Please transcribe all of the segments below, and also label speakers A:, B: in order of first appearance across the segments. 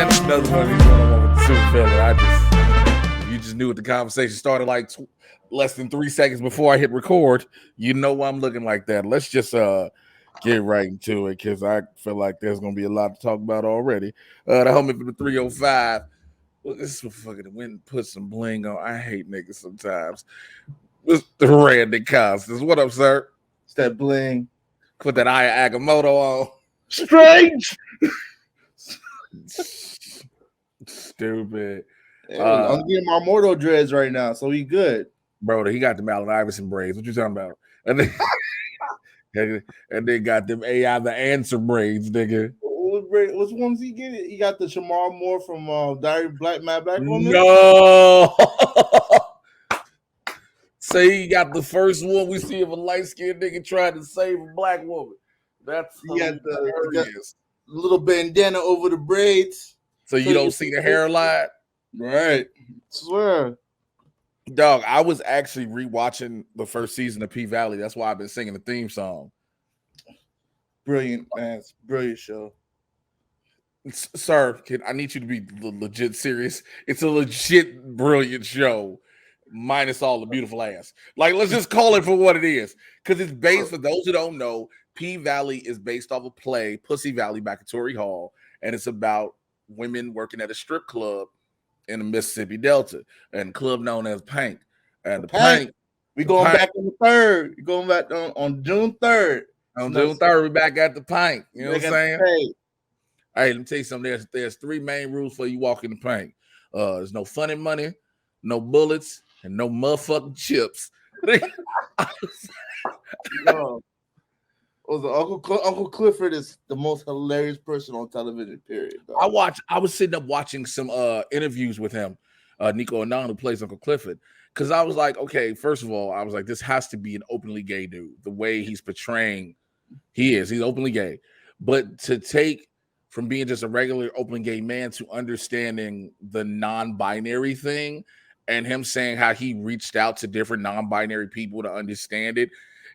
A: Nothing funny. He's going on with the super fella. You just knew what the conversation started like less than 3 seconds before I hit record. You know why I'm looking like that. Let's just get right into it because I feel like there's gonna be a lot to talk about already. The homie from the 305. Well, this is fucking went and put some bling on. I hate niggas sometimes. Mr. Randy Constance. What up, sir?
B: It's that bling.
A: Put that Aya Agamotto on.
B: Strange.
A: Stupid.
B: I'm getting my Mortal dreads right now, so we good.
A: Bro, he got the Allen Iverson braids. What you talking about? And then got them AI the answer braids, nigga.
B: Which ones he get? He got the Shamar Moore from Diary of Black Woman.
A: No. Say he got the first one we see of a light-skinned nigga trying to save a black woman. That's
B: got little bandana over the braids.
A: So you don't see the hairline?
B: Right. Swear.
A: Dog, I was actually rewatching the first season of P-Valley. That's why I've been singing the theme song.
B: Brilliant, man. It's a brilliant show.
A: Sir, I need you to be legit serious. It's a legit brilliant show, minus all the beautiful ass. Like, let's just call it for what it is. Because it's based, for those who don't know, P-Valley is based off a play, Pussy Valley, back at Torrey Hall. And it's about women working at a strip club in the Mississippi Delta, and club known as Pank. And the Pank,
B: we going back on the 3rd. We're going back on June 3rd.
A: On June 3rd, we're back at the Pank. You know what I'm saying? Hey, let me tell you something. There's 3 main rules for you walk in the Pank. There's no funny money, no bullets, and no motherfucking chips.
B: Uncle Clifford is the most hilarious person on television, period.
A: I was sitting up watching some interviews with him, Nico Anon, who plays Uncle Clifford, because I was like, okay, first of all, I was like, this has to be an openly gay dude. The way he's portraying, he's openly gay. But to take from being just a regular openly gay man to understanding the non-binary thing, and him saying how he reached out to different non-binary people to understand it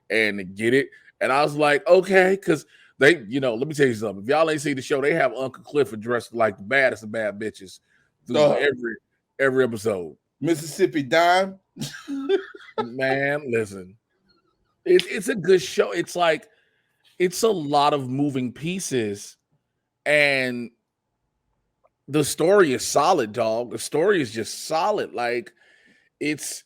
A: and get it. And I was like, okay, because they, let me tell you something. If y'all ain't seen the show, they have Uncle Clifford dressed like the baddest of bad bitches through every episode.
B: Mississippi Dime.
A: Man, listen. It's a good show. It's like, it's a lot of moving pieces. And the story is solid, dog. The story is just solid. Like, it's,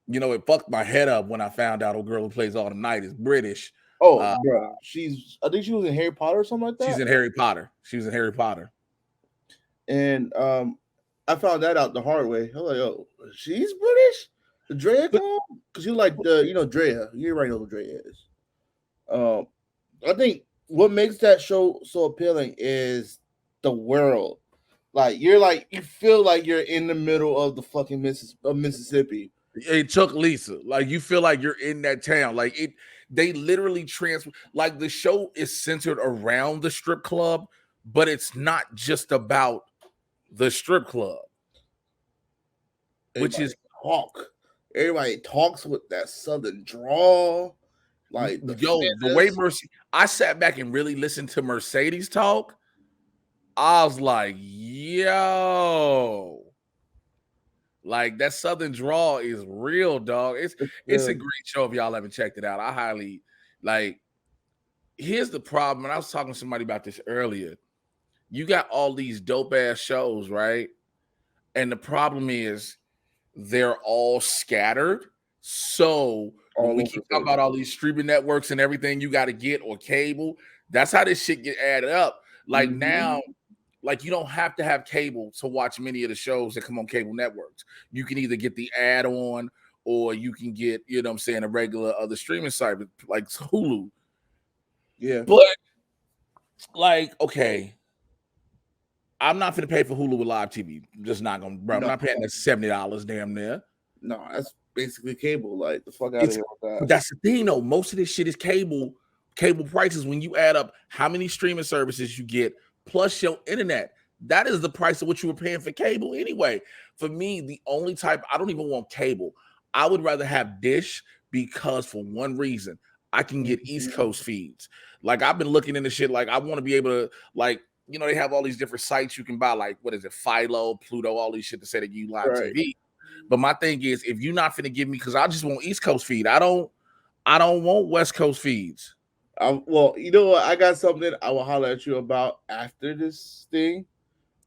A: it fucked my head up when I found out a girl who plays all the night is British.
B: Oh, bro. I think she was in Harry Potter or something like that.
A: She's in Harry Potter. She was in Harry Potter.
B: And I found that out the hard way. I was like, oh, she's British? The Drea clone? Because you like Drea. You already know who Drea is. I think what makes that show so appealing is the world. Like, you feel like you're in the middle of the fucking Mississippi.
A: Hey, Chuck Lisa. Like, you feel like you're in that town. Like, they literally transfer. Like, the show is centered around the strip club, but it's not just about the strip club, which is
B: talk. Everybody talks with that southern drawl. Like,
A: the way I sat back and really listened to Mercedes talk. I was like, yo. Like, that southern drawl is real, dog. It's a great show if y'all haven't checked it out. I highly here's the problem, and I was talking to somebody about this earlier. You got all these dope ass shows, right? And the problem is they're all scattered. So when we keep talking about all these streaming networks and everything you got to get, or cable, that's how this shit get added up. Like, now, like, you don't have to have cable to watch many of the shows that come on cable networks. You can either get the add-on, or you can get, a regular other streaming site like Hulu.
B: Yeah.
A: But, like, okay, I'm not going to pay for Hulu with live TV. I'm just not going to, bro. I'm not paying that $70 damn near.
B: No, that's basically cable. Like, the fuck out of here with that.
A: That's the thing, though. Most of this shit is cable prices. When you add up how many streaming services you get, plus your internet, that is the price of what you were paying for cable anyway. For me, the only type, I don't even want cable. I would rather have Dish, because for one reason, I can get East Coast feeds. Like, I've been looking into shit. Like, I want to be able to, like, they have all these different sites you can buy, like what is it, Philo, Pluto, all these shit to say that you live
B: Right.
A: TV. But my thing is, if you're not finna give me, because I just want East Coast feed. I don't want West Coast feeds.
B: Well, you know what? I got something I will holler at you about after this thing.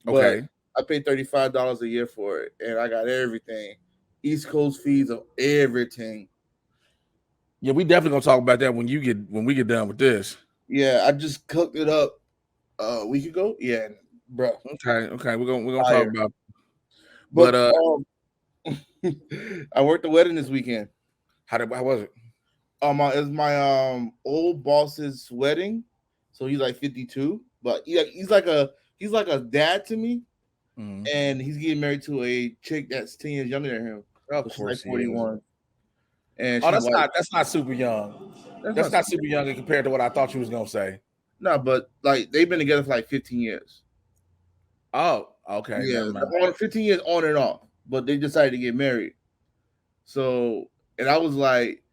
B: But
A: Okay.
B: I paid $35 a year for it, and I got everything. East Coast feeds of everything.
A: Yeah, we definitely gonna talk about that when we get done with this.
B: Yeah, I just cooked it up a week ago. Yeah, bro.
A: Okay. We're gonna talk
B: Fire.
A: about.
B: But
A: But
B: I worked the wedding this weekend.
A: how was it?
B: It's my old boss's wedding, so he's like 52, but he's like a dad to me,
A: Mhm.
B: and he's getting married to a chick that's 10 years younger than him.
A: Of
B: So she's like
A: course he is.
B: 41, and
A: Oh,
B: she's white.
A: that's not super young.
B: That's
A: That's
B: not
A: not
B: super.
A: super young compared to what I thought you was gonna say.
B: No, but like they've been together for like 15 years.
A: Oh, okay,
B: Yeah,
A: never mind.
B: on 15 years on and off, but they decided to get married. So, and I was like,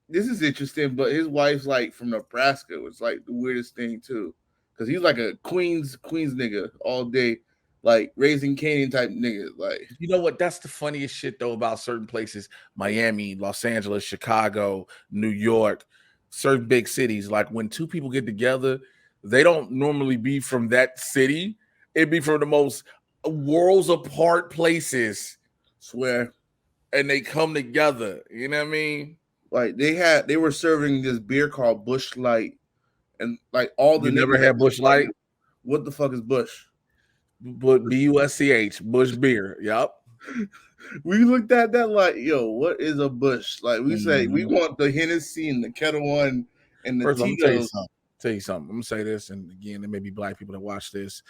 B: this is interesting, but his wife's like from Nebraska, was like the weirdest thing too, because he's like a Queens nigga all day, like raising Canaan type nigga. Like,
A: You know what? That's the funniest shit though about certain places: Miami, Los Angeles, Chicago, New York, certain big cities. Like when two people get together, they don't normally be from that city. It'd be from the most worlds apart places,
B: swear,
A: and they come together. You know what I mean?
B: like they were serving this beer called Bush Light, and like all the
A: You never
B: niggas,
A: had Bush Light,
B: what the fuck is Bush?
A: but BUSCH, Bush beer. Yep.
B: We looked at that like, yo, what is a Bush? Like we say, we
A: Mhm.
B: want the Hennessy and the Kettle One and the
A: First of all, let me tell you
B: Tito's.
A: something. I'm gonna say this, and again, there may be black people that watch this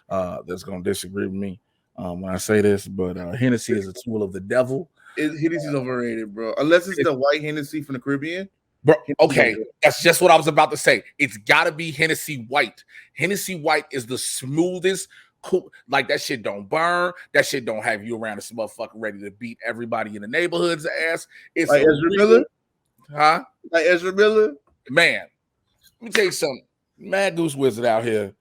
A: that's gonna disagree with me when I say this, but Hennessy is a tool of the devil.
B: Hennessy's overrated, bro. Unless it's the white Hennessy from the Caribbean.
A: Bro,
B: Hennessy's
A: okay,
B: overrated.
A: that's just what I was about to say. It's gotta be Hennessy White. Hennessy White is the smoothest. Cool, like that shit don't burn. That shit don't have you around this motherfucker ready to beat everybody in the neighborhood's ass. It's
B: Like
A: a
B: Ezra
A: real,
B: Miller.
A: huh?
B: Like Ezra Miller.
A: Man, let me tell you something. Mad Goose Wizard out here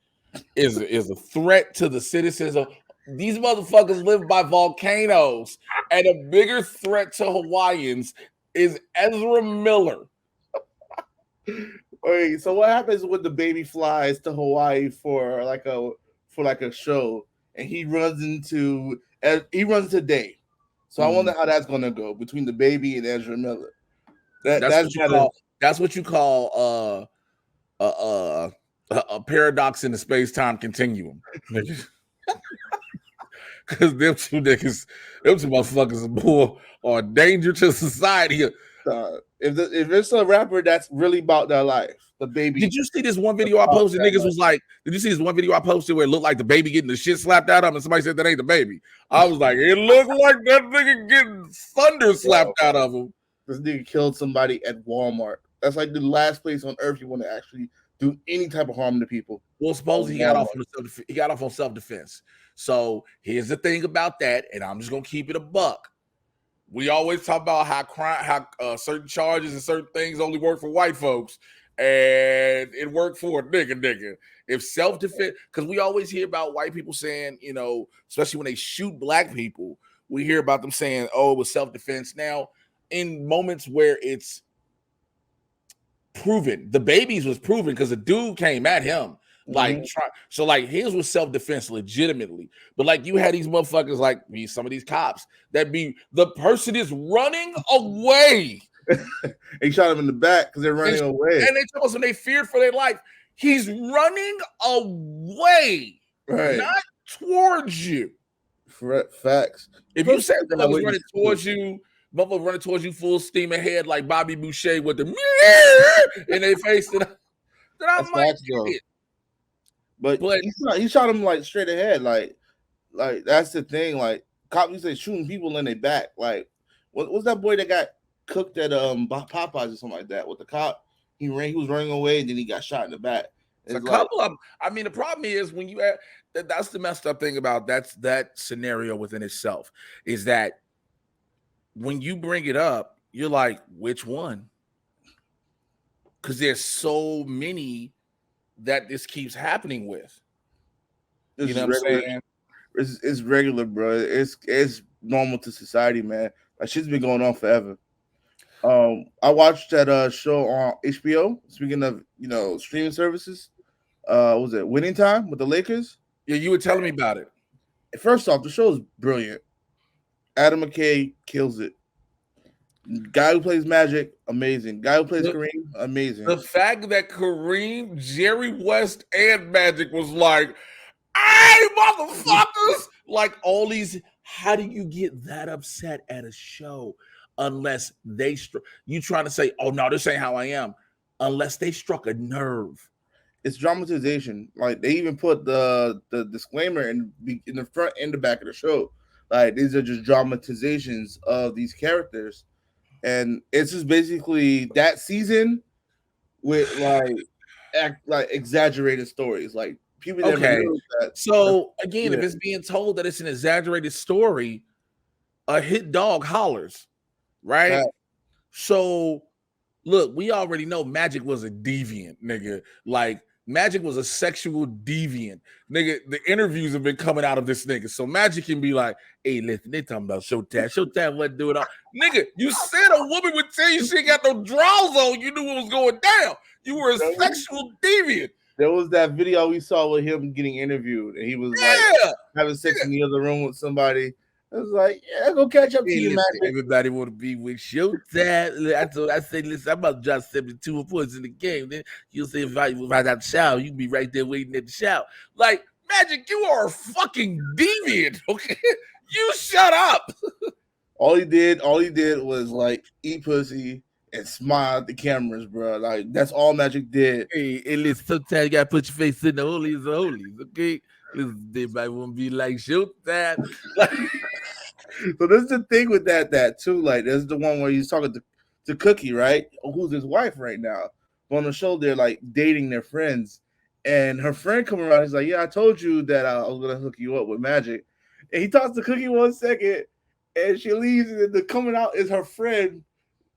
A: is a threat to the citizens of these motherfuckers live by volcanoes, and a bigger threat to Hawaiians is Ezra Miller.
B: Okay, so what happens when the baby flies to Hawaii for like a show, and he runs into Day. So I wonder how that's gonna go between the baby and Ezra Miller.
A: That's what you call a paradox in the space-time continuum. Because them two motherfuckers are a danger to society.
B: If it's a rapper that's really about their life, the baby.
A: Did you see this one video I posted? Niggas was like, did you see this one video I posted where it looked like the baby getting the shit slapped out of him, and somebody said that ain't the baby? I was like, it looked like that nigga getting thunder slapped out of him.
B: This nigga killed somebody at Walmart. That's like the last place on earth you want to actually do any type of harm to people.
A: Well, supposedly he got off on self-defense. So here's the thing about that, and I'm just gonna keep it a buck. We always talk about how certain charges and certain things only work for white folks, and it worked for a nigga. If self-defense, because we always hear about white people saying, especially when they shoot black people, we hear about them saying, "Oh, it was self-defense." Now, in moments where it's proven, the babies was proven because the dude came at him. Like his was self-defense legitimately, but like you had these motherfuckers like some of these cops that be the person is running away.
B: He shot him in the back because they're running away,
A: and they told us when they feared for their life. He's running away,
B: right?
A: Not towards you.
B: Facts.
A: If you said motherfuckers running towards you, motherfuckers running towards you full steam ahead like Bobby Boucher with the in their face, then I might get it.
B: But he shot him like straight ahead, like that's the thing. Like cops used to shooting people in their back. Like what's that boy that got cooked at Popeyes or something like that with the cop? He was running away and then he got shot in the back.
A: It's a couple of them. I mean, the problem is when you that's the messed up thing about that scenario within itself is that when you bring it up, you're like, which one? Because there's so many that this keeps happening with.
B: This
A: You know
B: is
A: what I'm
B: regular.
A: saying?
B: It's regular, bro. It's normal to society, man. Like shit's been going on forever. I watched that show on HBO. Speaking of streaming services, what was it Winning Time with the Lakers?
A: Yeah, you were telling me about it.
B: First off, the show is brilliant. Adam McKay kills it. Guy who plays Magic, amazing. Guy who plays
A: The,
B: Kareem,
A: the
B: amazing.
A: fact that Kareem, Jerry West, and Magic was like, "Hey, motherfuckers!" Like all these. How do you get that upset at a show unless they you trying to say, "Oh no, this ain't how I am," unless they struck a nerve.
B: It's dramatization. Like they even put the disclaimer in the front and the back of the show. Like these are just dramatizations of these characters, and it's just basically that season with like exaggerated stories. Like people never
A: Okay,
B: knew that.
A: so again,
B: Yeah,
A: if it's being told that it's an exaggerated story, a hit dog hollers, right?
B: fact.
A: So look, we already know Magic was a deviant, nigga. Like Magic was a sexual deviant, nigga. The interviews have been coming out of this nigga, so Magic can be like, "Hey, listen, they talking about Showtime. Showtime wasn't doing all." Nigga, you said a woman would tell you she ain't got no drawers on. You knew what was going down. You were a sexual deviant.
B: There was that video we saw with him getting interviewed, and he was like
A: Yeah.
B: having sex in the other room with somebody. I was like, "Yeah, go catch up to
A: Hey,
B: you,
A: listen,
B: Magic."
A: everybody want to be with Showtime. I said, listen, I'm about to drop 72 points in the game. Then you'll say, if I out the shower, you can be right there waiting at the shower. Like, Magic, you are a fucking deviant, okay? You shut up.
B: All he did was like eat pussy and smile at the cameras, bro. Like that's all Magic did.
A: Hey, listen, sometimes you got to put your face in the holies of holies, okay? Listen, everybody want to be like Showtime. Like,
B: So there's the thing with that too. Like there's the one where he's talking to Cookie, right? Who's his wife right now. But on the show, they're like dating their friends, and her friend come around. He's like, "Yeah, I told you that I was gonna hook you up with Magic." And he talks to Cookie 1 second, and she leaves, and then the coming out is her friend,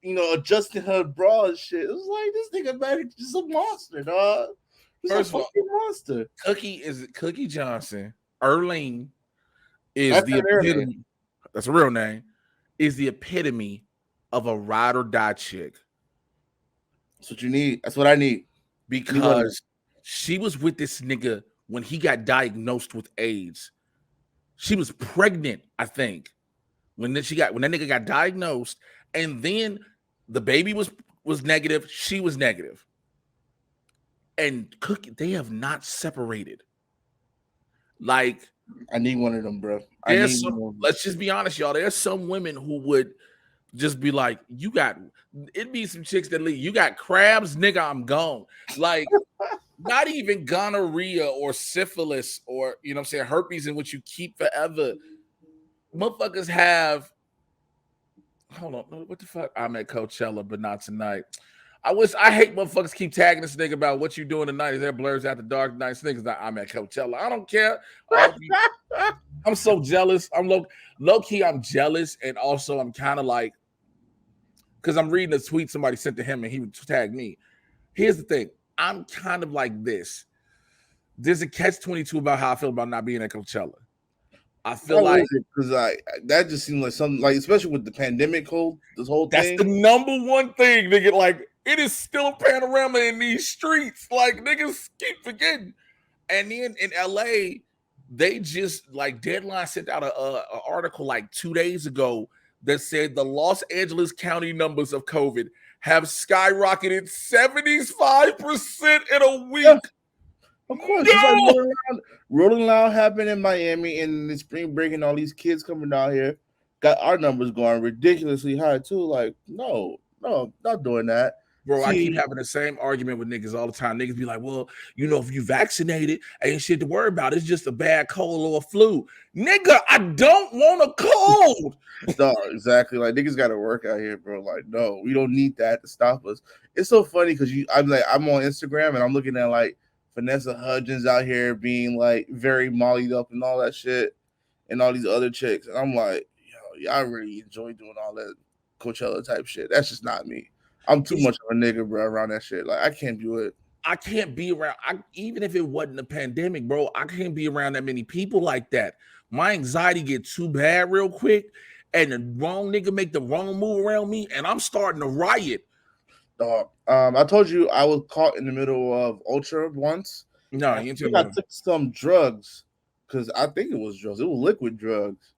B: adjusting her bra and shit. It was like this nigga Magic just a monster, dog. He's a
A: first of all,
B: fucking monster.
A: Cookie Johnson, Erling is
B: That's
A: the
B: not their name.
A: epitome. That's a real name. Is the epitome of a ride or die chick
B: That's what you need. That's what I need.
A: because she was with this nigga when he got diagnosed with AIDS. She was pregnant, I think, when that nigga got diagnosed, and then the baby was negative. She was negative, and Cookie, they have not separated. Like,
B: I need one of them, bro.
A: let's just be honest, y'all. There's some women who would just be like, it'd be some chicks that leave. You got crabs, nigga, I'm gone. Like, not even gonorrhea or syphilis or, you know what I'm saying, herpes in which you keep forever. Motherfuckers have, hold on, what the fuck? I'm at Coachella, but not tonight. I hate motherfuckers keep tagging this nigga about what you doing tonight. Is there blurs after dark nights? Niggas, I'm at Coachella. I don't care. I'm so jealous. I'm low key, I'm jealous. And also I'm kind of like, because I'm reading a tweet somebody sent to him and he would tag me. Here's the thing. I'm kind of like this. There's a catch-22 about how I feel about not being at Coachella. I feel like
B: because that just seems like something like, especially with the pandemic this whole
A: that's
B: thing.
A: the number one thing, nigga. Like, it is still a panorama in these streets. Like, niggas keep forgetting. And then in LA, they just like Deadline sent out a article like 2 days ago that said the Los Angeles County numbers of COVID have skyrocketed 75% in a week.
B: Yeah. Of course, it's like Rolling Loud happened in Miami, and the spring break, and all these kids coming down here got our numbers going ridiculously high too. Like, no, not doing that.
A: Bro, I keep having the same argument with niggas all the time. Niggas be like, well, if you vaccinated, ain't shit to worry about. It's just a bad cold or a flu. Nigga, I don't want a cold.
B: No, exactly. Like, niggas got to work out here, bro. Like, no, we don't need that to stop us. It's so funny because I'm on Instagram and I'm looking at like Vanessa Hudgens out here being like very mollied up and all that shit, and all these other chicks, and I'm like, yo, y'all really enjoy doing all that Coachella type shit. That's just not me. I'm too much of a nigga, bro, around that shit. Like, I can't do it.
A: I can't be around. Even if it wasn't a pandemic, bro, I can't be around that many people like that. My anxiety get too bad real quick, and the wrong nigga make the wrong move around me, and I'm starting to riot.
B: Dog. I told you I was caught in the middle of Ultra once.
A: No,
B: I
A: you ain't
B: think
A: telling
B: I
A: me.
B: took some drugs because I think it was drugs. It was liquid drugs.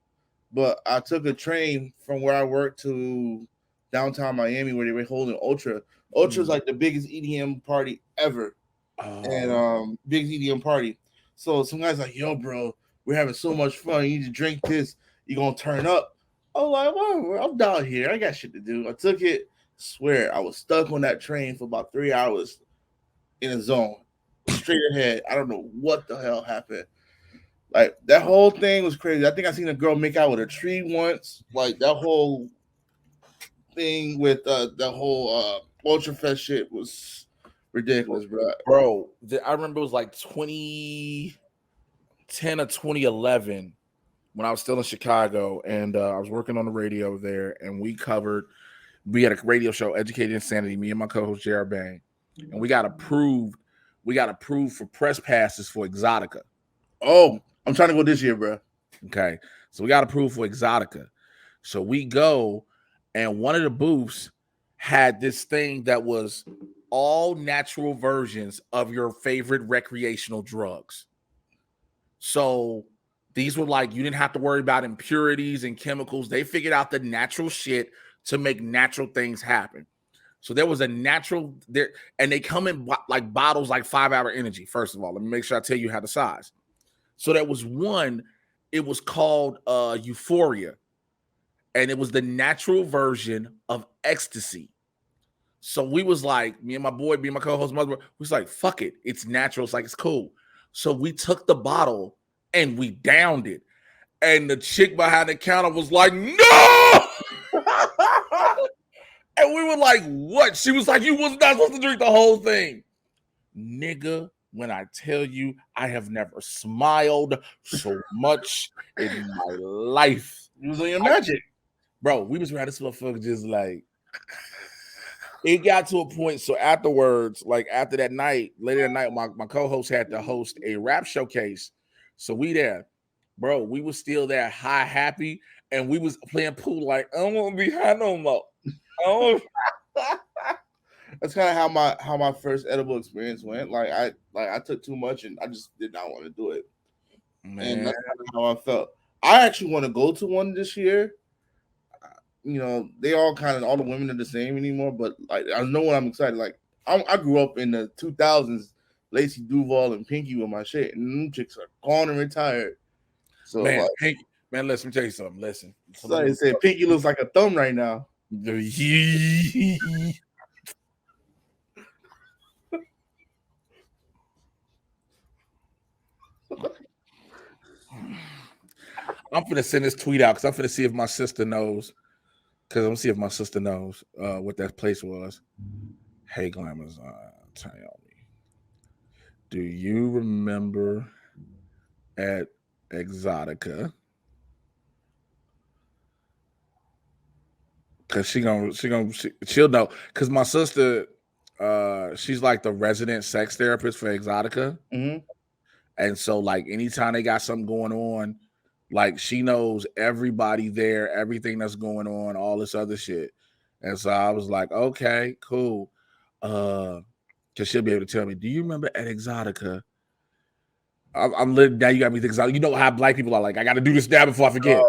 B: But I took a train from where I worked to downtown Miami where they were holding Ultra. Ultra's like the biggest EDM party ever. And
A: Oh,
B: biggest EDM party. So some guys like, yo, bro, we're having so much fun. You need to drink this. You gonna turn up. I'm like, well, I'm down here. I got shit to do. I took it. Swear, I was stuck on that train for about 3 hours in a zone, straight ahead. I don't know what the hell happened. Like that whole thing was crazy. I think I seen a girl make out with a tree once. Like that whole thing with the whole Ultra Fest shit was ridiculous, bro.
A: bro, I remember it was like 2010 or 2011 when I was still in Chicago, and I was working on the radio there, and we had a radio show, Educated Insanity, me and my co-host Jared Bang, and we got approved for press passes for Exotica.
B: Oh, I'm trying to go this year, bro.
A: Okay, so we got approved for Exotica. So we go, and one of the booths had this thing that was all natural versions of your favorite recreational drugs. So these were like, you didn't have to worry about impurities and chemicals. They figured out the natural shit to make natural things happen. So there was a natural there, and they come in like bottles like 5-hour energy. First of all, let me make sure I tell you how the size. So there was one, it was called Euphoria, and it was the natural version of ecstasy. So we was like, me and my boy, me and my co-host, mother, we was like, fuck it, it's natural. It's like it's cool. So we took the bottle and we downed it. And the chick behind the counter was like, no! And we were like, what? She was like, you was not supposed to drink the whole thing. Nigga, when I tell you, I have never smiled so much in my life.
B: You was on your magic.
A: Bro, we was around this motherfucker just like, it got to a point. So afterwards, like after that night, later that night, my co-host had to host a rap showcase. So we there, bro. We was still there, high, happy, and we was playing pool. Like I don't want to be high no more.
B: That's kind of how my first edible experience went. Like I took too much and I just did not want to do it.
A: Man,
B: And that's kind of how I felt. I actually want to go to one this year. You know, they all the women are the same anymore, but like I know what I'm excited. Like I grew up in the 2000s, Lacey Duval and Pinky with my shit, and them chicks are gone and retired. So
A: man,
B: like,
A: Pinky, man, listen, let me tell you something. Listen,
B: so I said Pinky looks like a thumb right now.
A: I'm gonna send this tweet out because I'm gonna see if my sister knows. Because I'm gonna see if my sister knows what that place was. Hey, Glamazon, tell me, do you remember at Exotica? Because she'll know. Because my sister, she's like the resident sex therapist for Exotica.
B: Mm-hmm.
A: And so, like, anytime they got something going on, like, she knows everybody there, everything that's going on, all this other shit. And so I was like, okay, cool. Because she'll be able to tell me, do you remember at Exotica? I'm living now. You got me thinking, you know how black people are like, I got to do this now before I forget.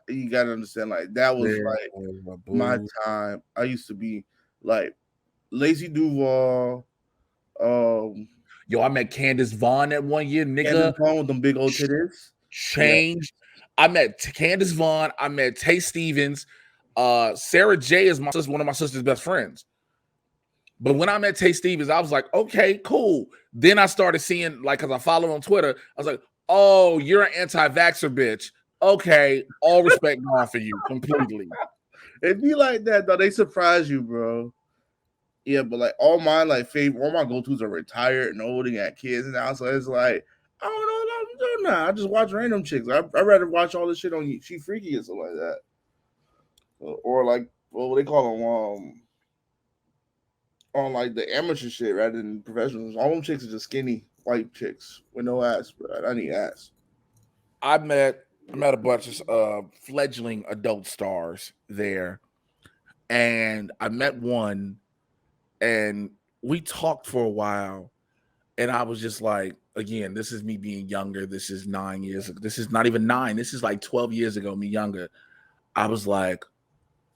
B: You got to understand, like, that was like my time. I used to be like Lacey Duval.
A: Yo, I met Candace Vaughn that one year, nigga.
B: Candace Vaughn with them big old titties.
A: Changed. Yeah. I met Candace Vaughn. I met Tay Stevens. Sarah J is one of my sister's best friends. But when I met Tay Stevens, I was like, okay, cool. Then I started seeing, like, because I follow on Twitter, I was like, oh, you're an anti-vaxxer bitch. Okay, all respect gone for you completely.
B: It'd be like that, though. They surprise you, bro. Yeah, but like all my go-tos are retired and old and got kids now. So it's like, I don't know what I'm doing now. I just watch random chicks. I'd rather watch all this shit on She Freaky or something like that. Or like, what they call them? on like the amateur shit rather than professionals. All them chicks are just skinny white chicks with no ass, bro. I need ass.
A: I met a bunch of fledgling adult stars there, and I met one, and we talked for a while, and I was just like, again, this is me being younger. This is 9 years. This is not even 9. This is like 12 years ago. Me younger. I was like,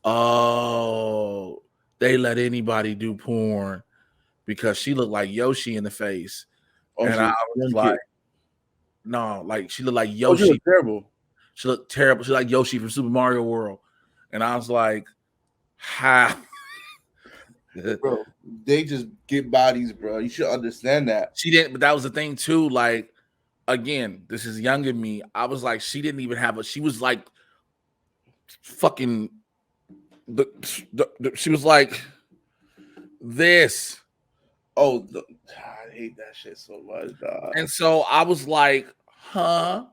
A: oh, they let anybody do porn because she looked like Yoshi in the face,
B: Oh,
A: and
B: she
A: I
B: was
A: was
B: young
A: like,
B: kid.
A: no, like she looked like
B: Oh, she was
A: Yoshi.
B: terrible,
A: She looked terrible. She like Yoshi from Super Mario World. And I was like, how?
B: bro. They just get bodies, bro. You should understand that.
A: She didn't, but that was the thing too. Like, again, this is younger me. I was like, she didn't even have she was like fucking she was like this.
B: Oh, I hate that shit so much, dog.
A: And so I was like, huh?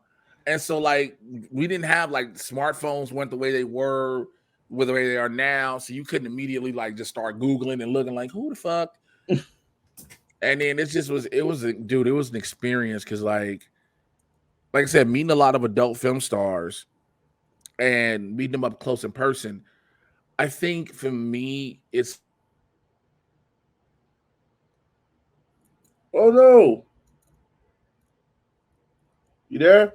A: And so like we didn't have like smartphones weren't the way they were with the way they are now. So you couldn't immediately like just start Googling and looking like who the fuck. And then it was dude, it was an experience because like I said, meeting a lot of adult film stars and meeting them up close in person. I think for me, it's
B: Oh no, you there?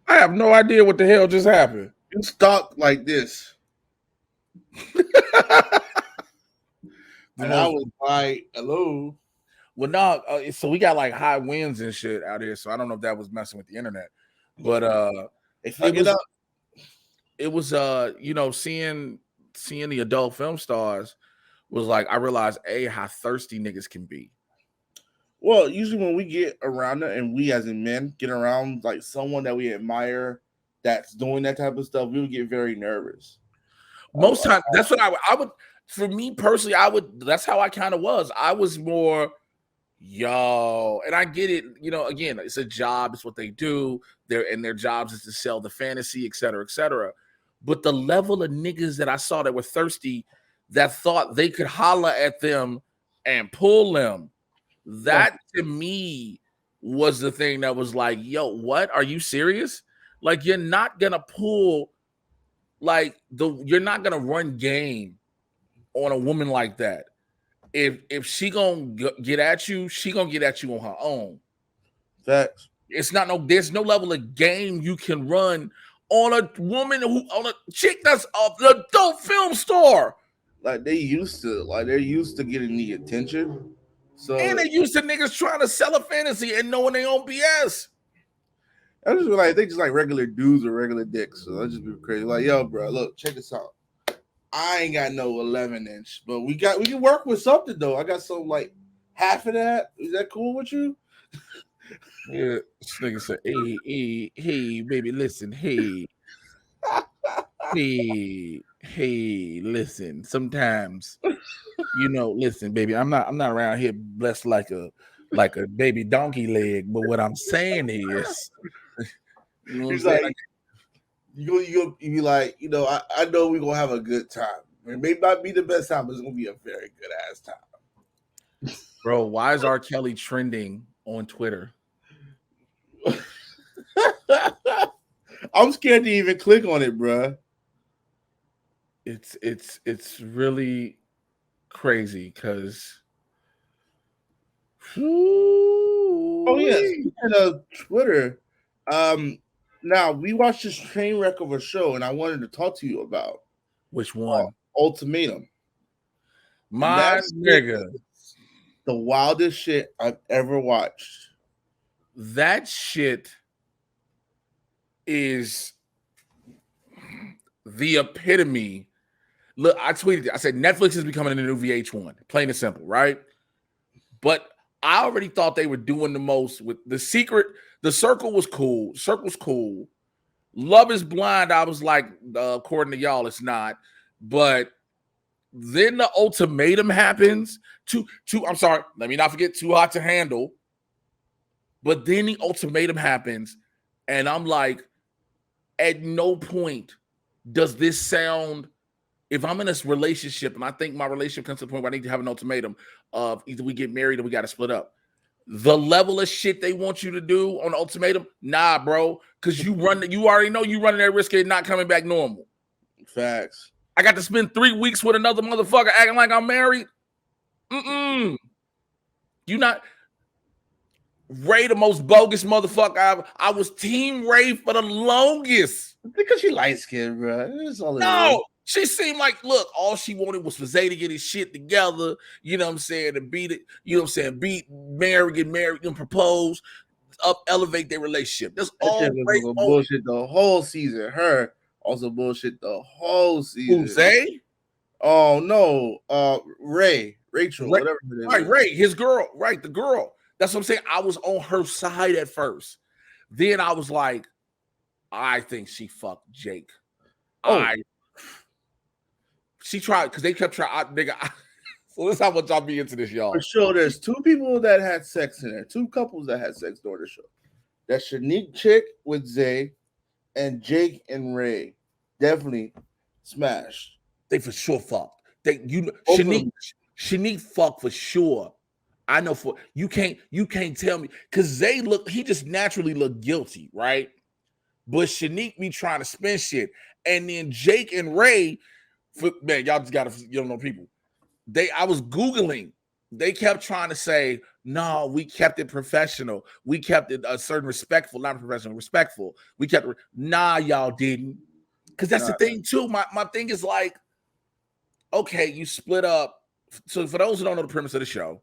A: I have no idea what the hell just happened.
B: You stuck like this,
A: The
B: and I
A: most
B: was like, "Hello."
A: well, no, so we got like high winds and shit out here, so I don't know if that was messing with the internet, but
B: They
A: it
B: fuck it
A: was
B: up.
A: you know, seeing the adult film stars was like I realized how thirsty niggas can be.
B: Well, usually when we get around it, and we as in men get around like someone that we admire that's doing that type of stuff, we would get very nervous.
A: Most time, that's what I would. For me personally, I would. That's how I kind of was. I was more, yo, and I get it. You know, again, it's a job. It's what they do. Their jobs is to sell the fantasy, et cetera, et cetera. But the level of niggas that I saw that were thirsty, that thought they could holler at them and pull them, that to me was the thing that was like, yo, what? Are you serious? Like, you're not gonna pull like you're not gonna run game on a woman like that. If she gonna get at you, she gonna get at you on her own.
B: Facts.
A: It's not no there's no level of game you can run on a woman who on a chick that's an adult film star.
B: Like they're used to getting the attention.
A: And
B: So
A: they used to niggas trying to sell a fantasy and knowing they own BS.
B: I just feel like they just like regular dudes or regular dicks. So I just be crazy. Like, yo, bro, look, check this out. I ain't got no 11-inch, but we can work with something though. I got some like half of that. Is that cool with you?
A: Yeah, this nigga said, hey, baby, listen, hey, listen. Sometimes, you know, listen, baby, I'm not around here blessed like a baby donkey leg. But what I'm saying is, you know what I'm
B: He's
A: saying?
B: like, you be like, I know we're gonna have a good time. It may not be the best time, but it's gonna be a very good ass time.
A: Bro, why is R. Kelly trending on Twitter?
B: I'm scared to even click on it, bruh.
A: It's really crazy because
B: Oh yeah, speaking of Twitter, um, now we watched this train wreck of a show, and I wanted to talk to you about
A: which one?
B: Ultimatum.
A: My
B: That shit
A: nigga,
B: is the wildest shit I've ever watched.
A: that shit is the epitome. Look, I tweeted it. I said Netflix is becoming the new VH1, plain and simple, right? But I already thought they were doing the most with The Secret. The Circle was cool. Circle's cool. Love is Blind. I was like, according to y'all, it's not. But then the ultimatum happens. I'm sorry. Let me not forget Too Hot to Handle. But then the ultimatum happens, and I'm like, at no point does this sound. If I'm in this relationship and I think my relationship comes to the point where I need to have an ultimatum of either we get married or we got to split up, the level of shit they want you to do on the ultimatum, nah, bro, because you already know you running that risk of not coming back normal.
B: Facts.
A: I got to spend 3 weeks with another motherfucker acting like I'm married. You not Ray, the most bogus motherfucker I was Team Ray for the longest.
B: Because she light skinned, bro. That's all it is.
A: No, she seemed like, look, all she wanted was for Zay to get his shit together, you know what I'm saying, to beat it, you know what I'm saying, get married, and propose, elevate their relationship. That's
B: that
A: all
B: shit
A: Ray
B: was
A: wanted.
B: bullshit the whole season. Her also bullshit the whole season.
A: Who, Zay?
B: Oh no, Rachel, whatever her name is.
A: Ray, his girl, right, the girl. That's what I'm saying. I was on her side at first. Then I was like, I think she fucked Jake. She tried because they kept trying. Nigga, so this is how much I'll be into this, y'all.
B: For sure, there's two people that had sex in there. Two couples that had sex during the show. That Shanique chick with Zay and Jake and Ray definitely smashed.
A: They for sure fucked. Shanique fucked for sure. I know for you can't tell me because he just naturally looked guilty, right? But Shanique be trying to spin shit, and then Jake and Ray, man, y'all just you don't know people. I was Googling. They kept trying to say, no, we kept it professional. We kept it a certain respectful, not professional, respectful. We kept it. Nah, y'all didn't. Because that's the thing, too. My thing is like, okay, you split up. So for those who don't know the premise of the show,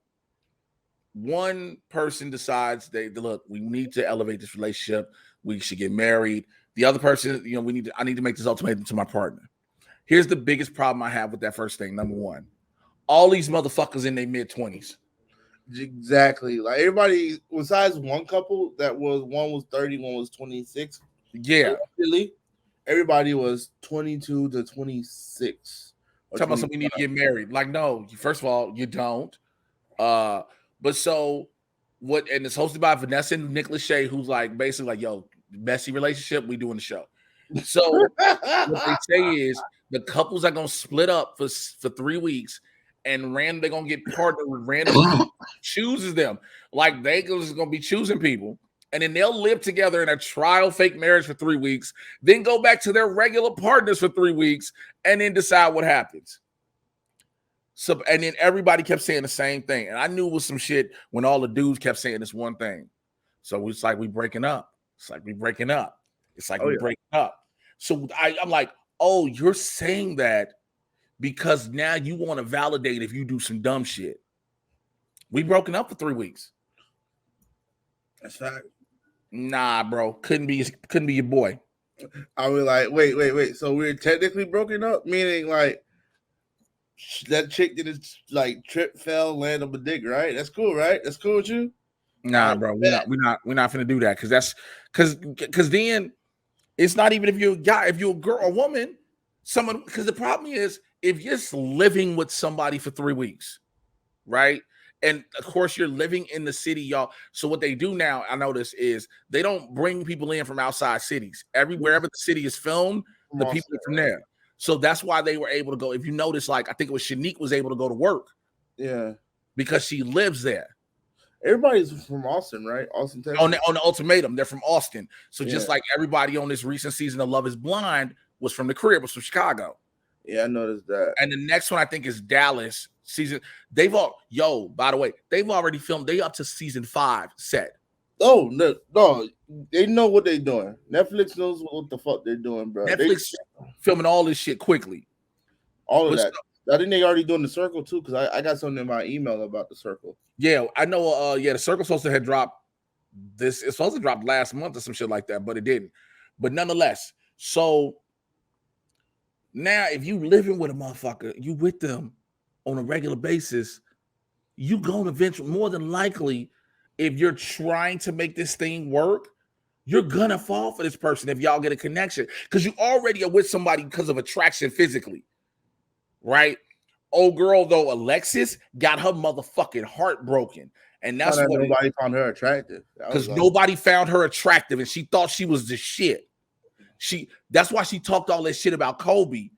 A: one person decides look, we need to elevate this relationship. We should get married. The other person, I need to make this ultimatum to my partner. Here's the biggest problem I have with that first thing. Number one, all these motherfuckers in their mid-20s.
B: Exactly. Like everybody, besides one couple one was 30, one was 26.
A: Yeah.
B: Really, everybody was 22 to 26.
A: Talking about something we need to get married. Like, no, first of all, you don't. But so what, and it's hosted by Vanessa and Nick Lachey, who's like basically like, yo, messy relationship, we doing the show. So what they say is the couples are gonna split up for 3 weeks, and they're gonna get partnered with random people, chooses them. Like they just gonna be choosing people, and then they'll live together in a trial fake marriage for 3 weeks, then go back to their regular partners for 3 weeks, and then decide what happens. So, and then everybody kept saying the same thing. And I knew it was some shit when all the dudes kept saying this one thing. So it's like we breaking up. It's like we breaking up. It's like we breaking up. So I'm like, oh, you're saying that because now you want to validate if you do some dumb shit. We broken up for 3 weeks.
B: That's fact.
A: Nah, bro. Couldn't be your boy.
B: I was like, wait. So we're technically broken up? Meaning like that chick didn't like trip, fell, land on the dick, right? That's cool, right? That's cool with you?
A: Nah, bro. We're not gonna do that because then it's not even if you're a guy, if you're a girl or woman, someone, because the problem is if you're just living with somebody for 3 weeks, right? And of course, you're living in the city, y'all. So what they do now, I notice, is they don't bring people in from outside cities. Wherever the city is filmed, the people are from there. So that's why they were able to go. If you notice, like I think it was Shanique was able to go to work.
B: Yeah.
A: Because she lives there.
B: Everybody's from Austin, right? Austin,
A: On
B: Texas.
A: the ultimatum. They're from Austin. So
B: Yeah.
A: just like everybody on this recent season of Love is Blind was from the crib, was from Chicago.
B: Yeah, I noticed that.
A: And the next one I think is Dallas season. By the way, they've already filmed. They up to season 5 set.
B: Oh no, they know what they're doing. Netflix knows what the fuck they're doing, bro.
A: Netflix filming all this shit quickly.
B: All of that. I think they already doing the Circle too, because I got something in my email about the Circle.
A: Yeah, I know. The Circle supposed to have dropped this. It's supposed to drop last month or some shit like that, but it didn't. But nonetheless, so now if you living with a motherfucker, you with them on a regular basis, you gonna eventually, more than likely, if you're trying to make this thing work, you're gonna fall for this person if y'all get a connection, because you already are with somebody because of attraction physically, right? Old girl though, Alexis, got her motherfucking heart broken, and that's what
B: nobody found her attractive,
A: because nobody found her attractive, and she thought she was the shit. That's why she talked all that shit about Kobe,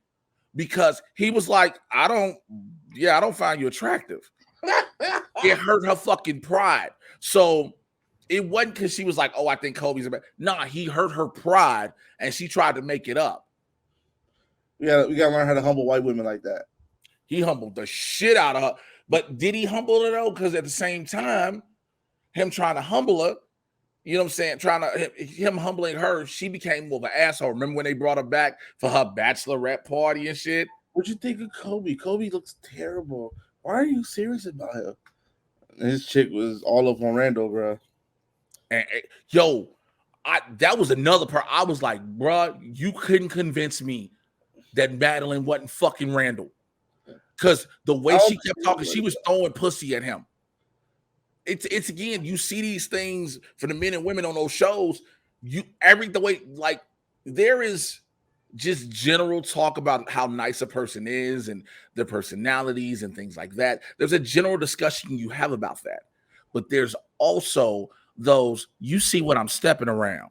A: because he was like, I don't find you attractive. It hurt her fucking pride. So it wasn't because she was like, oh, I think Kobe's a bad. Nah, he hurt her pride, and she tried to make it up.
B: We gotta learn how to humble white women like that.
A: He humbled the shit out of her. But did he humble her though? Because at the same time, him trying to humble her, you know what I'm saying? Him humbling her, she became more of an asshole. Remember when they brought her back for her bachelorette party and shit?
B: What you think of Kobe? Kobe looks terrible. Why are you serious about him? His chick was all up on Randall, bro.
A: And that was another part. I was like, bro, you couldn't convince me that Madeline wasn't fucking Randall. Because the way she kept talking, she was throwing pussy at him. It's again, you see these things for the men and women on those shows. There is just general talk about how nice a person is and their personalities and things like that. There's a general discussion you have about that. But there's also those, you see what I'm stepping around.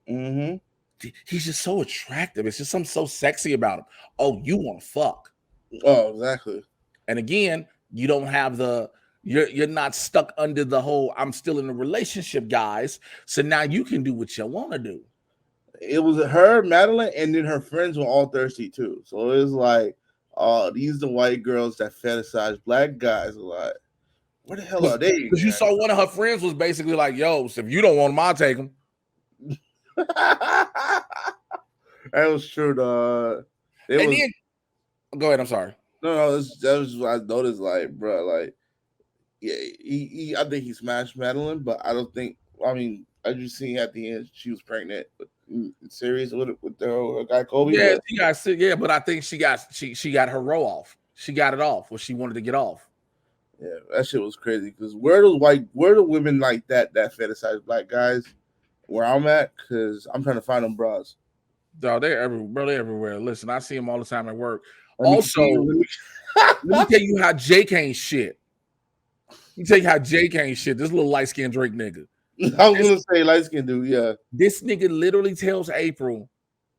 B: Mm-hmm.
A: He's just so attractive. It's just something so sexy about him. Oh, you want to fuck.
B: Oh, exactly.
A: And again, you don't have you're not stuck under the whole I'm still in a relationship, guys. So now you can do what you want to do.
B: It was her, Madeline, and then her friends were all thirsty too. So it was like, these the white girls that fetishize black guys a lot. Where the hell are they?
A: Because you saw one of her friends was basically like, yo, so if you don't want them, I'll take them.
B: That was true, dog.
A: Go ahead, I'm sorry.
B: No, that was what I noticed, like, bro, like, yeah, I think he smashed Madeline, but I don't think, I just seen at the end she was pregnant. Serious with the guy Kobe?
A: Yeah, but I think she got her row off. She got it off what she wanted to get off.
B: Yeah, that shit was crazy. Because where the women like that fetishize black guys where I'm at? Because I'm trying to find them bras.
A: No, they're everywhere, bro. They're everywhere. Listen, I see them all the time at work. Also, let me tell you how Jake ain't shit. Let me tell you how Jake ain't shit. This little light skinned Drake nigga.
B: I was gonna say light skinned dude, yeah.
A: This nigga literally tells April,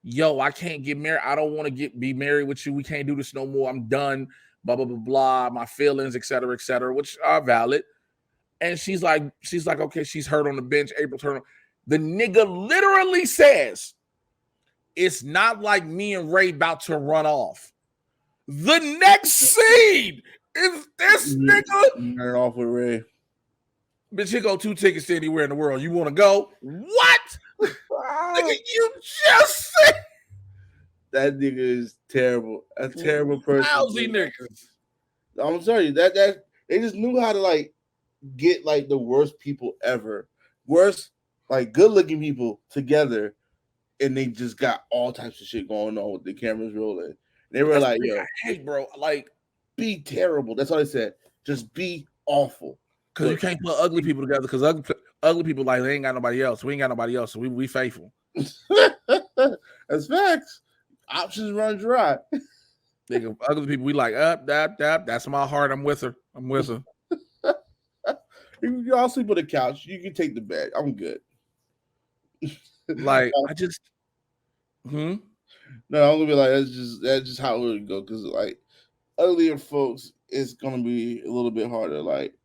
A: yo, I can't get married. I don't want to be married with you. We can't do this no more. I'm done. Blah, blah, blah, blah. My feelings, et cetera, which are valid. And she's like, okay, she's hurt on the bench. April's hurt. The nigga literally says, it's not like me and Ray about to run off. The next scene is this nigga
B: run off with Ray.
A: Bitch, here go 2 tickets to anywhere in the world. You want to go? What? Nigga, you just said
B: that nigga is terrible. A terrible person.
A: Lousy niggas.
B: I'm sorry, that they just knew how to like get like the worst people ever. Worst, like good looking people together, and they just got all types of shit going on with the cameras rolling. They were like, yo,
A: hey, bro, like,
B: be terrible. That's all they said. Just be awful.
A: Because you can't put ugly people together because ugly people like they ain't got nobody else. We ain't got nobody else, so we faithful.
B: That's facts. Options run dry.
A: Nigga, ugly people, we like that's my heart. I'm with her.
B: You all sleep on the couch. You can take the bed. I'm good.
A: Like I just
B: No, I'm gonna be like that's just how it would go. Because like uglier folks, it's gonna be a little bit harder. Like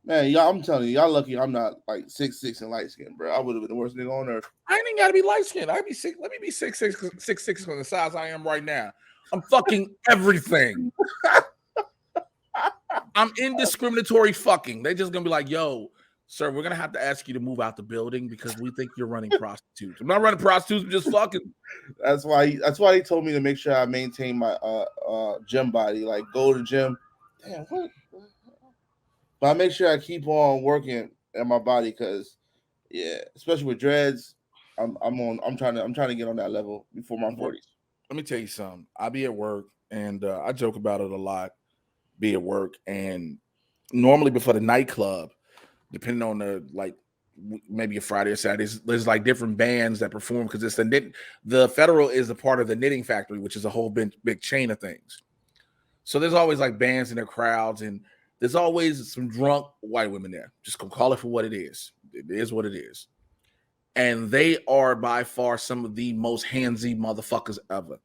B: Man, y'all, I'm telling you, y'all lucky I'm not like 6'6" and light skinned, bro. I would have been the worst nigga on earth.
A: I ain't even gotta be light skinned. I be six. Let me be 6'6" on the size I am right now. I'm fucking everything. I'm indiscriminatory fucking. They just gonna be like, yo, sir, we're gonna have to ask you to move out the building because we think you're running prostitutes. I'm not running prostitutes, I'm just fucking.
B: That's why he told me to make sure I maintain my gym body, like go to the gym. Damn, what? But I make sure I keep on working at my body because, yeah, especially with dreads, I'm trying to get on that level before my 40s.
A: Let me tell you something. I be at work and I joke about it a lot. Be at work and normally before the nightclub, depending on the like maybe a Friday or Saturday, there's like different bands that perform because it's the Federal is a part of the Knitting Factory, which is a whole big chain of things. So there's always like bands in their crowds, and there's always some drunk white women there. Just gonna call it for what it is. It is what it is. And they are by far some of the most handsy motherfuckers ever.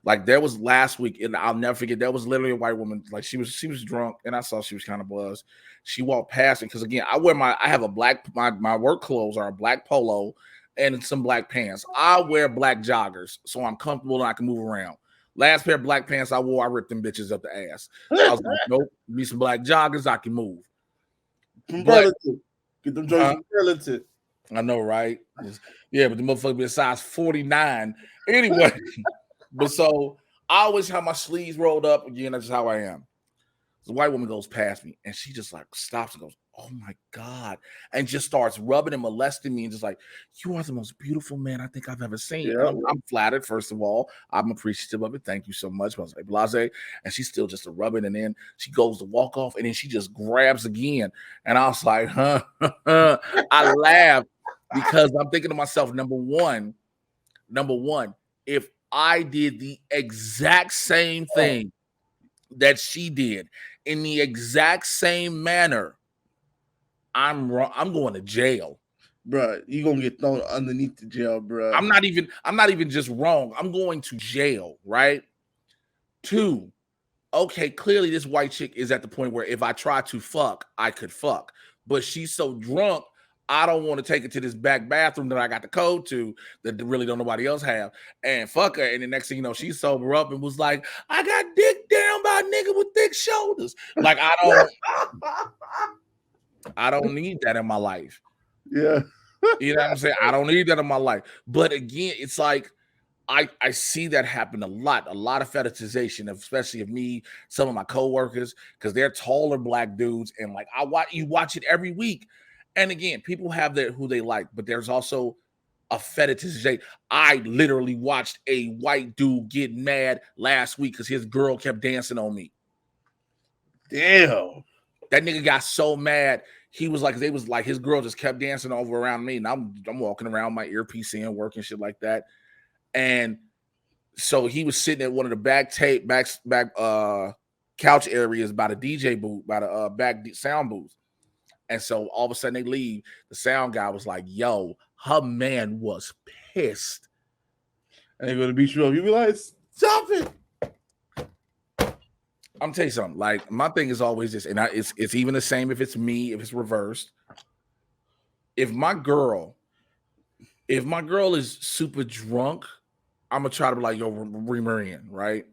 A: Like there was last week, and I'll never forget. There was literally a white woman. Like she was drunk, and I saw she was kind of buzzed. She walked past me because again, I have a black my work clothes are a black polo and some black pants. I wear black joggers, so I'm comfortable and I can move around. Last pair of black pants I wore, I ripped them bitches up the ass. I was like, nope, be some black joggers, I can move. But
B: Get them joints from Burlington.
A: I know, right? Yeah, but the motherfucker be a size 49 anyway. But so I always have my sleeves rolled up. Again, that's just how I am. The white woman goes past me and she just like stops and goes, "Oh my God," and just starts rubbing and molesting me and just like, "You are the most beautiful man I think I've ever seen."
B: Yeah.
A: And I'm flattered, first of all. I'm appreciative of it. Thank you so much. I was like, blase. And she's still just a rubbing. And then she goes to walk off and then she just grabs again. And I was like, huh. I laughed because I'm thinking to myself, number one, if I did the exact same thing that she did in the exact same manner, I'm going to jail.
B: Bruh, you gonna get thrown underneath the jail, bruh.
A: I'm not even just wrong. I'm going to jail, right? Two, okay, clearly this white chick is at the point where if I try to fuck, I could fuck. But she's so drunk, I don't want to take her to this back bathroom that I got the code to that really don't nobody else have and fuck her. And the next thing you know, she sober up and was like, I got dick down by a nigga with thick shoulders. Like I don't need that in my life.
B: Yeah.
A: You know what I'm saying? I don't need that in my life. But again, it's like I see that happen a lot of fetishization, especially of me, some of my coworkers, because they're taller black dudes, and like you watch it every week. And again, people have their who they like, but there's also a fetishization. I literally watched a white dude get mad last week because his girl kept dancing on me.
B: Damn.
A: That nigga got so mad. He was like, they was like his girl just kept dancing over around me, and I'm walking around my earpiece and working shit like that. And so he was sitting at one of the back couch areas by the DJ booth, by the back sound booth. And so all of a sudden they leave. The sound guy was like, "Yo, her man was pissed."
B: And they're gonna beat you up. You be like, "Stop it."
A: I'm tell you something. Like my thing is always this, and it's even the same if it's me, if it's reversed. If my girl is super drunk, I'm gonna try to be like, yo, reel her in, right?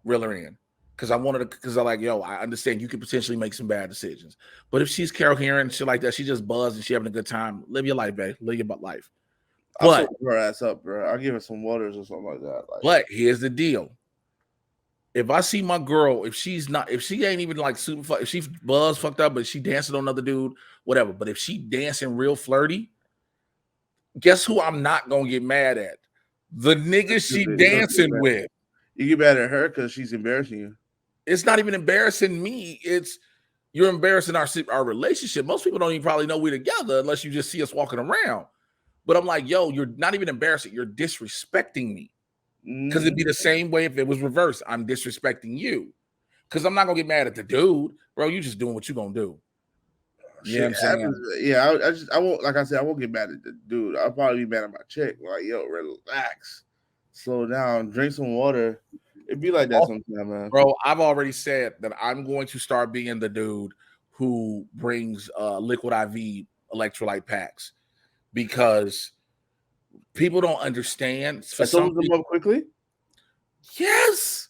A: Reel her in. Because I wanted to, because I like, yo, I understand you could potentially make some bad decisions. But if she's coherent and shit like that, she just buzzed and she having a good time, live your life, babe. Live your life.
B: I'll
A: But
B: her ass up, bro. I'll give her some waters or something like that.
A: But here's the deal. If I see my girl, if she ain't even like super, if she buzz fucked up, but she dancing on another dude, whatever. But if she dancing real flirty, guess who I'm not gonna get mad at? The nigga she dancing with.
B: You get mad at her because she's embarrassing you.
A: It's not even embarrassing me. It's you're embarrassing our relationship. Most people don't even probably know we're together unless you just see us walking around. But I'm like, yo, you're not even embarrassing. You're disrespecting me. Because it'd be the same way if it was reversed. I'm disrespecting you. Because I'm not gonna get mad at the dude, bro. You just doing what you gonna do.
B: Yeah, I'm saying. Yeah, I won't. Like I said, I won't get mad at the dude. I'll probably be mad at my chick. Like, yo, relax, slow down, drink some water. It'd be like that sometimes, man.
A: Bro, I've already said that I'm going to start being the dude who brings liquid IV electrolyte packs because people don't understand. For
B: I
A: some
B: sold them
A: people,
B: up quickly.
A: yes,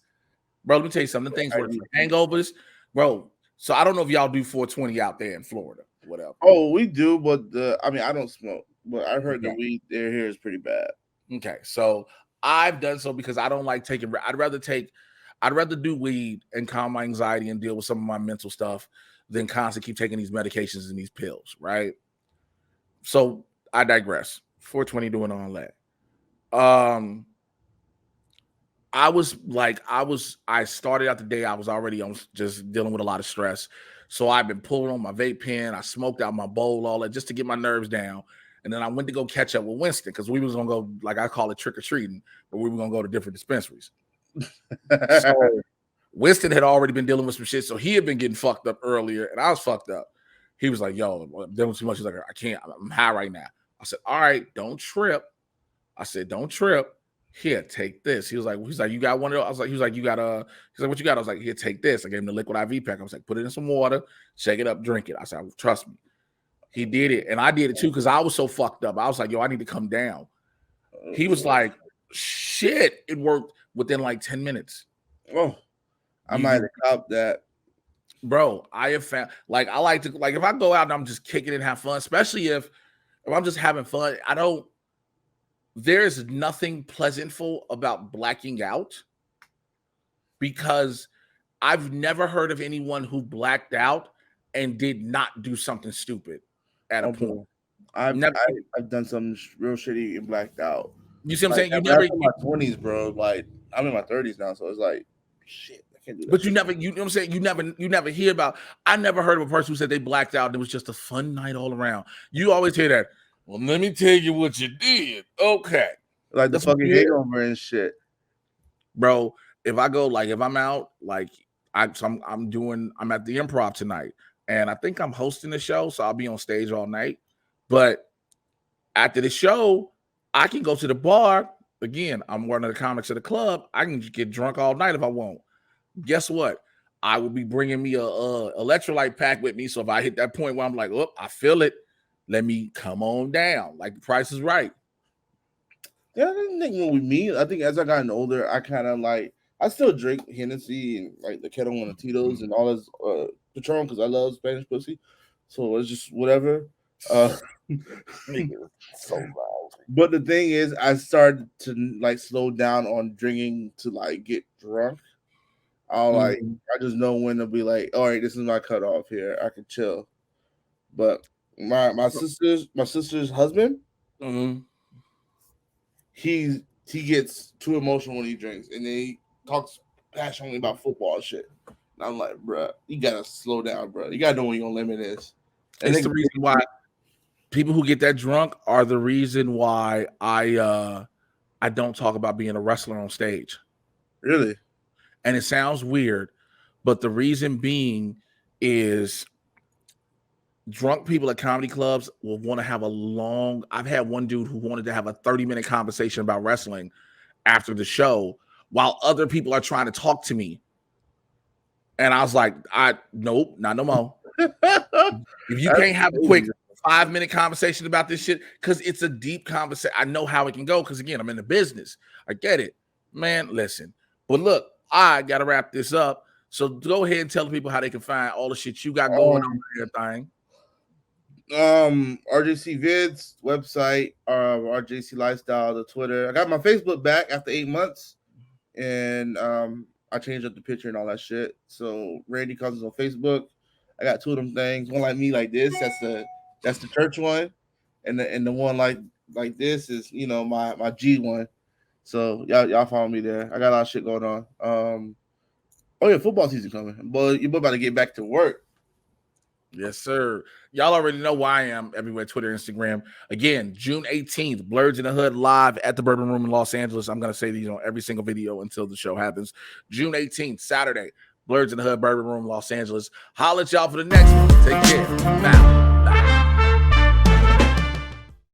A: bro. Let me tell you something. The things work for hangovers, bro. So I don't know if y'all do 420 out there in Florida, whatever.
B: Oh, we do, but I mean, I don't smoke, but I heard
A: Okay.
B: the weed there here is pretty bad.
A: Okay, so I've done so because I don't like taking. I'd rather do weed and calm my anxiety and deal with some of my mental stuff than constantly keep taking these medications and these pills, right? So I digress. 420 doing all that. I started out the day, I was already on just dealing with a lot of stress. So I've been pulling on my vape pen. I smoked out my bowl, all that just to get my nerves down. And then I went to go catch up with Winston because we was gonna go, like I call it trick or treating, but we were gonna go to different dispensaries. So Winston had already been dealing with some shit, so he had been getting fucked up earlier, and I was fucked up. He was like, "Yo, I'm dealing with too much." He's like, "I can't. I'm high right now." I said, "All right, don't trip." I said, "Don't trip. Here, take this." He's like, "You got one of those?" I was like, "He was like, you got a." He's like, "What you got?" I was like, "Here, take this." I gave him the liquid IV pack. I was like, "Put it in some water, shake it up, drink it." I said, "Trust me." He did it, and I did it too because I was so fucked up. I was like, "Yo, I need to come down." He was like, "Shit, it worked within like 10 minutes."
B: Oh, I might have copped that.
A: Bro, I have found like I like to like if I go out and I'm just kicking it and have fun, especially if I'm just having fun, there's nothing pleasantful about blacking out because I've never heard of anyone who blacked out and did not do something stupid at a point.
B: I've done something real shitty and blacked out.
A: You see what I'm saying?
B: You never in my 20s, bro. Like I'm in my 30s now, so it's like shit. I can't do that.
A: But you know what I'm saying? You never hear about. I never heard of a person who said they blacked out and it was just a fun night all around. You always hear that. Well, let me tell you what you did. Okay.
B: Like the fucking hangover and shit.
A: Bro, if I go, like if I'm out, like I'm at the Improv tonight, and I think I'm hosting the show, so I'll be on stage all night. But after the show, I can go to the bar. Again, I'm one of the comics of the club. I can get drunk all night if I want. Guess what? I will be bringing me a electrolyte pack with me. So if I hit that point where I'm like, oh, I feel it, let me come on down. Like the Price is Right.
B: Yeah, I didn't think what we mean. I think as I gotten older, I kind of like I still drink Hennessy and like the Kettle and the Tito's and all this Patron because I love Spanish pussy. So it's just whatever. So loud. But the thing is, I started to like slow down on drinking to like get drunk. I just know when to be like, all right, this is my cutoff here. I can chill. But my sister's husband, he gets too emotional when he drinks, and then he talks passionately about football shit. And I'm like, bro, you gotta slow down, bro. You gotta know when your limit is. And
A: it's the reason why people who get that drunk are the reason why I don't talk about being a wrestler on stage.
B: Really?
A: And it sounds weird, but the reason being is drunk people at comedy clubs will want to have I've had one dude who wanted to have a 30-minute conversation about wrestling after the show while other people are trying to talk to me. And I was like, nope, not no more. If you can't have a quick 5-minute conversation about this shit, because it's a deep conversation. I know how it can go because, again, I'm in the business. I get it. Man, listen. But look, I got to wrap this up. So go ahead and tell people how they can find all the shit you got going on and everything.
B: RJC Vids website, RJC Lifestyle, the Twitter. I got my Facebook back after 8 months, and I changed up the picture and all that shit. So Randy Cousins on Facebook. I got 2 of them things. One like me, like this. That's the church one, and the one like this is my G one. So y'all follow me there. I got a lot of shit going on. Oh yeah, football season coming, but you're about to get back to work.
A: Yes, sir. Y'all already know where I am everywhere, Twitter, Instagram. Again, June 18th, Blurs in the Hood live at the Bourbon Room in Los Angeles. I'm going to say these on every single video until the show happens. June 18th, Saturday, Blurs in the Hood, Bourbon Room, Los Angeles. Holla at y'all for the next one. Take care. Now.